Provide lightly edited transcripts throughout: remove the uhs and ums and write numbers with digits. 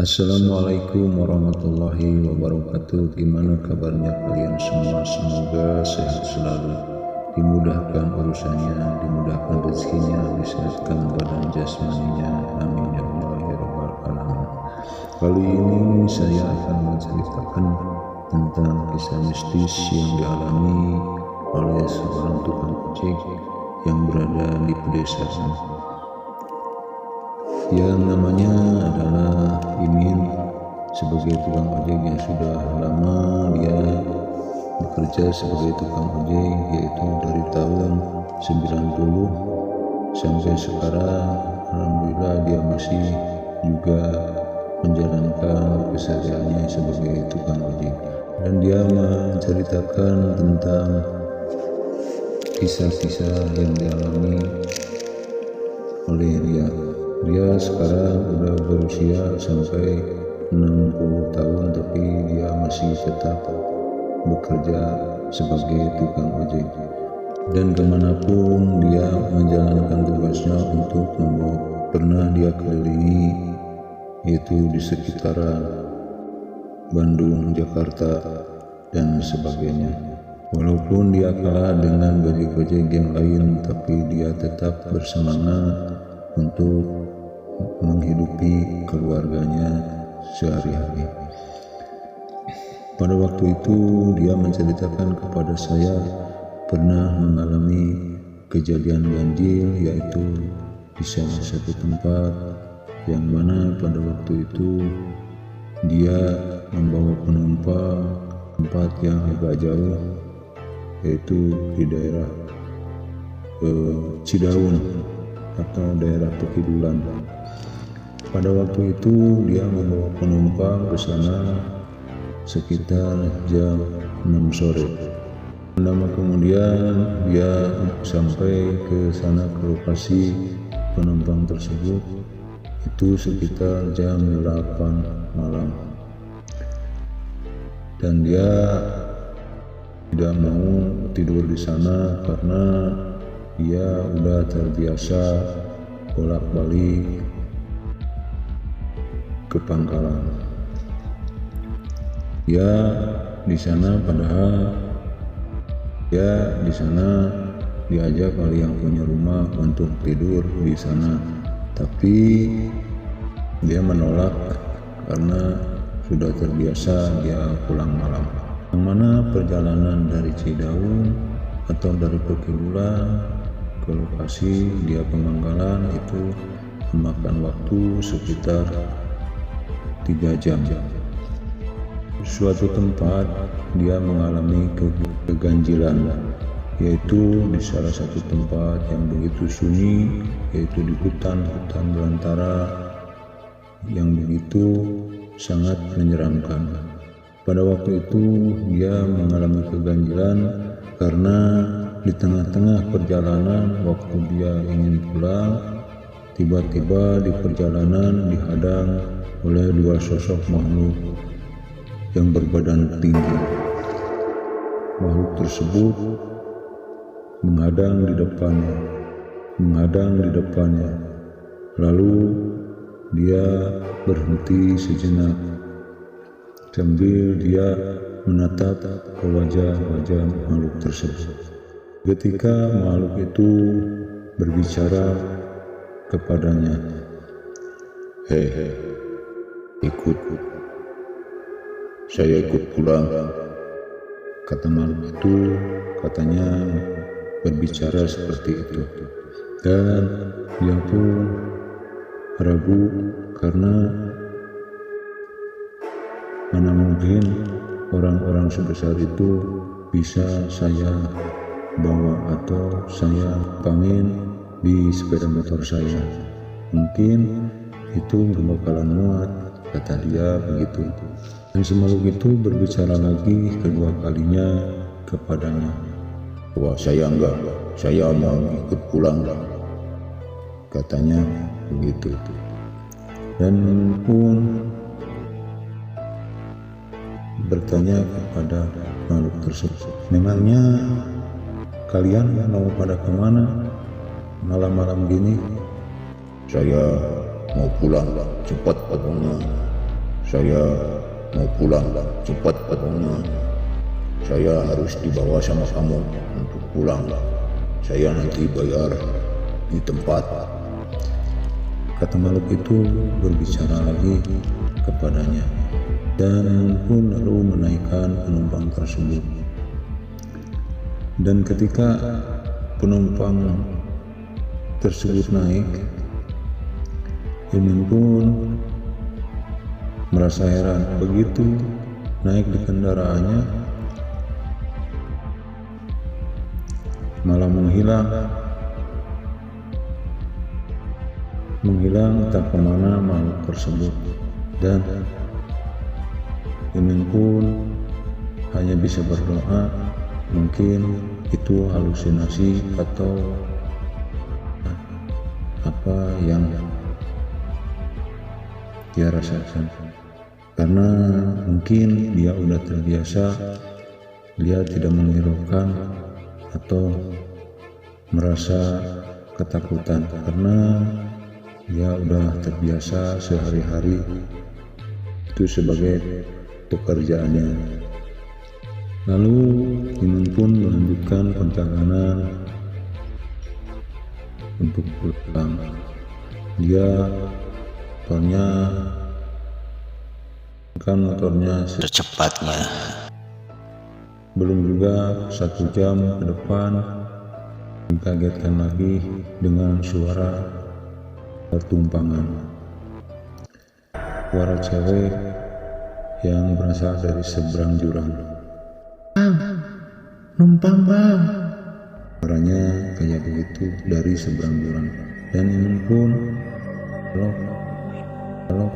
Assalamualaikum warahmatullahi wabarakatuh. Gimana kabarnya kalian semua? Semoga sehat selalu, dimudahkan urusannya, dimudahkan rezekinya, disehatkan badan jasmaninya. Amin ya Allah ya rabbal alamin. Kali ini saya akan menceritakan tentang kisah mistis yang dialami oleh seorang tukang ojek yang berada di pedesaan. Yang namanya adalah Imin. Sebagai tukang ojek yang sudah lama dia bekerja sebagai tukang ojek, yaitu dari tahun 90 sampai sekarang. Alhamdulillah dia masih juga menjalankan kesehariannya sebagai tukang ojek, dan dia menceritakan tentang kisah-kisah yang dialami oleh dia. Dia sekarang udah berusia sampai 60 tahun, tapi dia masih tetap bekerja sebagai tukang ojek. Dan kemanapun dia menjalankan tugasnya untuk membawa, pernah dia kelilingi yaitu di sekitaran Bandung, Jakarta, dan sebagainya. Walaupun dia kalah dengan ojek-ojek yang lain, tapi dia tetap bersemangat untuk menghidupi keluarganya sehari-hari. Pada waktu itu dia menceritakan kepada saya pernah mengalami kejadian ganjil, yaitu di salah satu tempat yang mana pada waktu itu dia membawa penumpang tempat yang agak jauh, yaitu di daerah Cidaun atau daerah Pekidulan. Pada waktu itu dia membawa penumpang ke sana sekitar jam 6 sore. Lama kemudian dia sampai ke sana, ke lokasi penumpang tersebut itu sekitar jam 8 malam. Dan dia tidak mau tidur di sana karena dia udah terbiasa bolak-balik ke pangkalan. Ya di sana, padahal ya di sana diajak oleh yang punya rumah untuk tidur di sana, tapi dia menolak karena sudah terbiasa dia pulang malam. Yang mana perjalanan dari Cidaun atau dari Pekidulan ke lokasi dia pemangkalan itu memakan waktu sekitar 3 jam. Suatu tempat dia mengalami keganjilan, yaitu di salah satu tempat yang begitu sunyi, yaitu di hutan belantara yang begitu sangat menyeramkan. Pada waktu itu dia mengalami keganjilan karena di tengah-tengah perjalanan waktu dia ingin pulang, tiba-tiba di perjalanan dihadang oleh 2 sosok makhluk yang berbadan tinggi. Makhluk tersebut menghadang di depannya. Lalu dia berhenti sejenak sambil dia menatap ke wajah makhluk tersebut. Ketika makhluk itu berbicara kepadanya, "Hei, saya ikut pulang," kata makhluk itu. Katanya berbicara seperti itu, dan dia pun ragu karena mana mungkin orang-orang sebesar itu bisa saya bawa atau saya pangin di sepeda motor saya. Mungkin itu gak bakalan muat, kata dia begitu. Dan si makhluk itu berbicara lagi kedua kalinya kepadanya, "Wah, saya enggak, saya mau ikut pulang," katanya begitu. Dan pun bertanya kepada makhluk tersebut, "Memangnya kalian mau pada kemana malam-malam gini?" "Saya mau pulang, cepat pokoknya," Saya mau pulang, cepat pokoknya. Saya harus dibawa sama kamu untuk pulang. Saya nanti bayar di tempat. Kata makhluk itu berbicara lagi kepadanya, dan pun lalu menaikkan penumpang tersebut. Dan ketika penumpang tersebut naik, Imin pun merasa heran. Begitu naik di kendaraannya, malah menghilang entah kemana makhluk tersebut. Dan Imin pun hanya bisa berdoa, mungkin itu halusinasi atau apa yang dia rasakan, karena mungkin dia udah terbiasa, dia tidak menghiraukan atau merasa ketakutan karena dia udah terbiasa sehari-hari itu sebagai pekerjaannya. Lalu Imin pun melanjutkan perjalanan untuk pulang. Dia motornya secepatnya. Belum juga 1 jam ke depan, dikagetkan lagi dengan suara pertumpangan. Suara cewek yang berasal dari seberang jurang. "Bang, numpang bang." Suaranya kayak begitu dari seberang jurang. Dan Imin pun kalau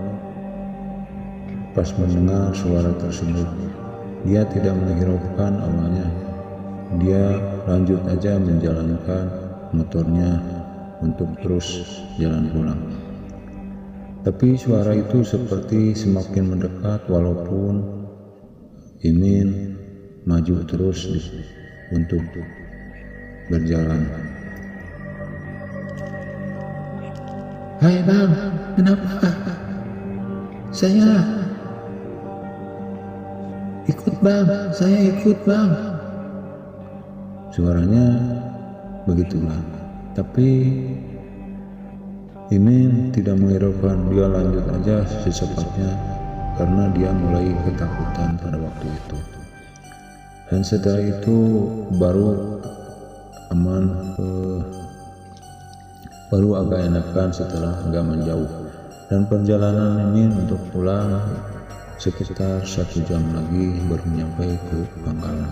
pas mendengar suara tersebut, dia tidak menghiraukan awalnya. Dia lanjut aja menjalankan motornya untuk terus jalan pulang. Tapi suara itu seperti semakin mendekat walaupun Imin maju terus untuk berjalan. "Hai bang, kenapa? Saya ikut bang." Suaranya begitulah. Tapi Imin tidak menghiraukan, dia lanjut aja secepatnya karena dia mulai ketakutan pada waktu itu. Dan setelah itu baru aman, baru agak enakan setelah agak menjauh. Dan perjalanan ini untuk pulang sekitar 1 jam lagi baru nyampe ke Pangkalan.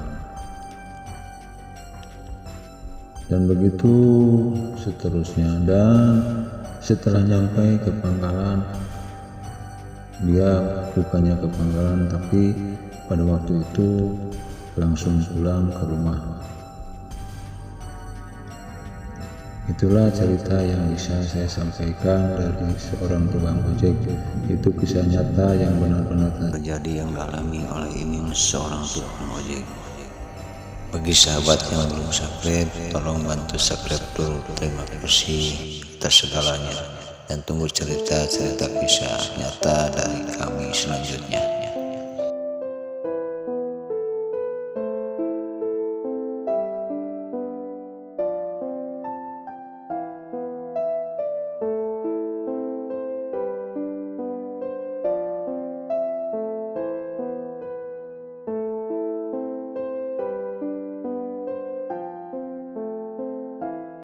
Dan begitu seterusnya. Dan setelah nyampe ke Pangkalan, dia bukannya ke Pangkalan, tapi pada waktu itu langsung pulang ke rumah. Itulah cerita yang bisa saya sampaikan dari seorang tukang ojek. Itu kisah nyata yang benar-benar terjadi yang dialami oleh Imin, seorang tukang ojek. Bagi sahabat yang belum subscribe, tolong bantu subscribe dulu. Terima kasih atas segalanya, dan tunggu cerita-cerita kisah nyata dari